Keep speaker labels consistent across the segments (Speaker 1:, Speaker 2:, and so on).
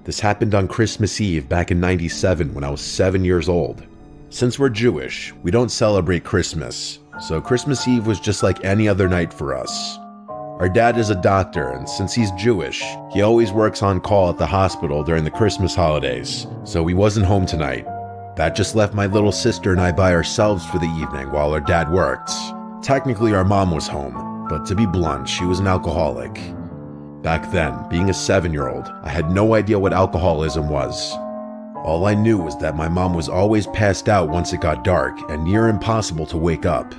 Speaker 1: This happened on Christmas Eve back in '97 when I was 7 years old. Since we're Jewish, we don't celebrate Christmas, so Christmas Eve was just like any other night for us. Our dad is a doctor, and since he's Jewish, he always works on call at the hospital during the Christmas holidays, so he wasn't home tonight. That just left my little sister and I by ourselves for the evening while our dad worked. Technically, our mom was home, but to be blunt, she was an alcoholic. Back then, being a 7-year-old, I had no idea what alcoholism was. All I knew was that my mom was always passed out once it got dark and near impossible to wake up.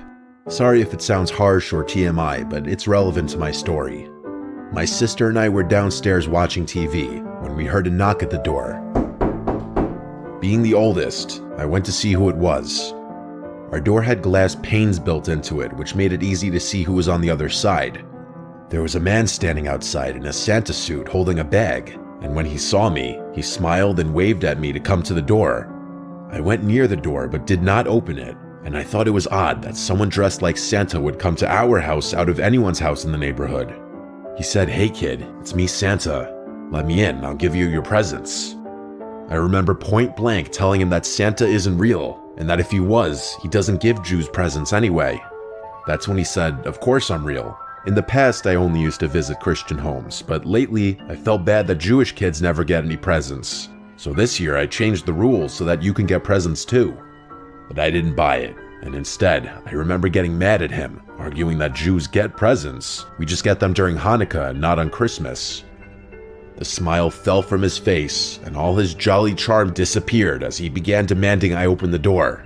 Speaker 1: Sorry if it sounds harsh or TMI, but it's relevant to my story. My sister and I were downstairs watching TV when we heard a knock at the door. Being the oldest, I went to see who it was. Our door had glass panes built into it, which made it easy to see who was on the other side. There was a man standing outside in a Santa suit holding a bag, and when he saw me, he smiled and waved at me to come to the door. I went near the door but did not open it, and I thought it was odd that someone dressed like Santa would come to our house out of anyone's house in the neighborhood. He said, "Hey kid, it's me Santa. Let me in, I'll give you your presents." I remember point blank telling him that Santa isn't real, and that if he was, he doesn't give Jews presents anyway. That's when he said, "Of course I'm real. In the past, I only used to visit Christian homes, but lately, I felt bad that Jewish kids never get any presents. So this year, I changed the rules so that you can get presents too." But I didn't buy it, and instead, I remember getting mad at him, arguing that Jews get presents. We just get them during Hanukkah and not on Christmas. The smile fell from his face, and all his jolly charm disappeared as he began demanding I open the door.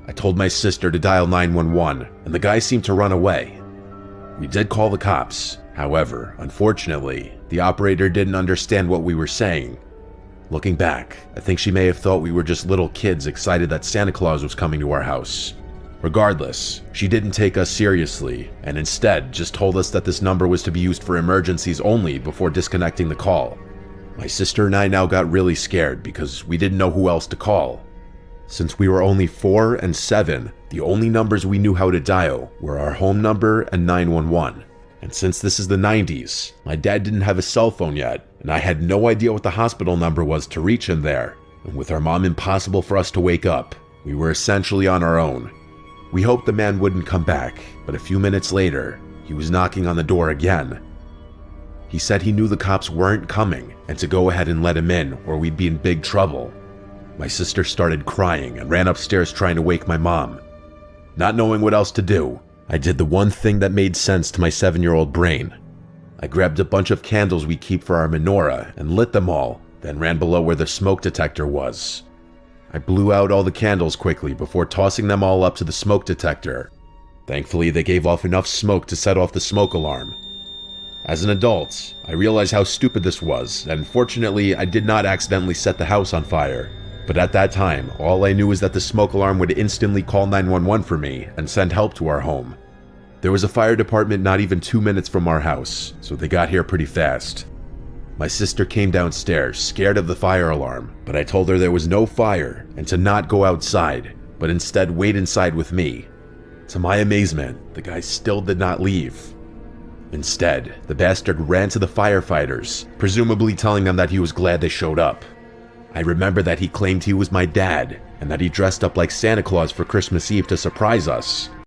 Speaker 1: I told my sister to dial 911, and the guy seemed to run away. We did call the cops. However, unfortunately, the operator didn't understand what we were saying. Looking back, I think she may have thought we were just little kids excited that Santa Claus was coming to our house. Regardless, she didn't take us seriously, and instead just told us that this number was to be used for emergencies only before disconnecting the call. My sister and I now got really scared because we didn't know who else to call. Since we were only 4 and 7, the only numbers we knew how to dial were our home number and 911. And since this is the 90s, my dad didn't have a cell phone yet, and I had no idea what the hospital number was to reach him there. And with our mom impossible for us to wake up, we were essentially on our own. We hoped the man wouldn't come back, but a few minutes later, he was knocking on the door again. He said he knew the cops weren't coming and to go ahead and let him in or we'd be in big trouble. My sister started crying and ran upstairs trying to wake my mom. Not knowing what else to do, I did the one thing that made sense to my 7-year-old brain. I grabbed a bunch of candles we keep for our menorah and lit them all, then ran below where the smoke detector was. I blew out all the candles quickly before tossing them all up to the smoke detector. Thankfully, they gave off enough smoke to set off the smoke alarm. As an adult, I realized how stupid this was, and fortunately, I did not accidentally set the house on fire. But at that time, all I knew was that the smoke alarm would instantly call 911 for me and send help to our home. There was a fire department not even 2 minutes from our house, so they got here pretty fast. My sister came downstairs, scared of the fire alarm, but I told her there was no fire and to not go outside, but instead wait inside with me. To my amazement, the guy still did not leave. Instead, the bastard ran to the firefighters, presumably telling them that he was glad they showed up. I remember that he claimed he was my dad, and that he dressed up like Santa Claus for Christmas Eve to surprise us.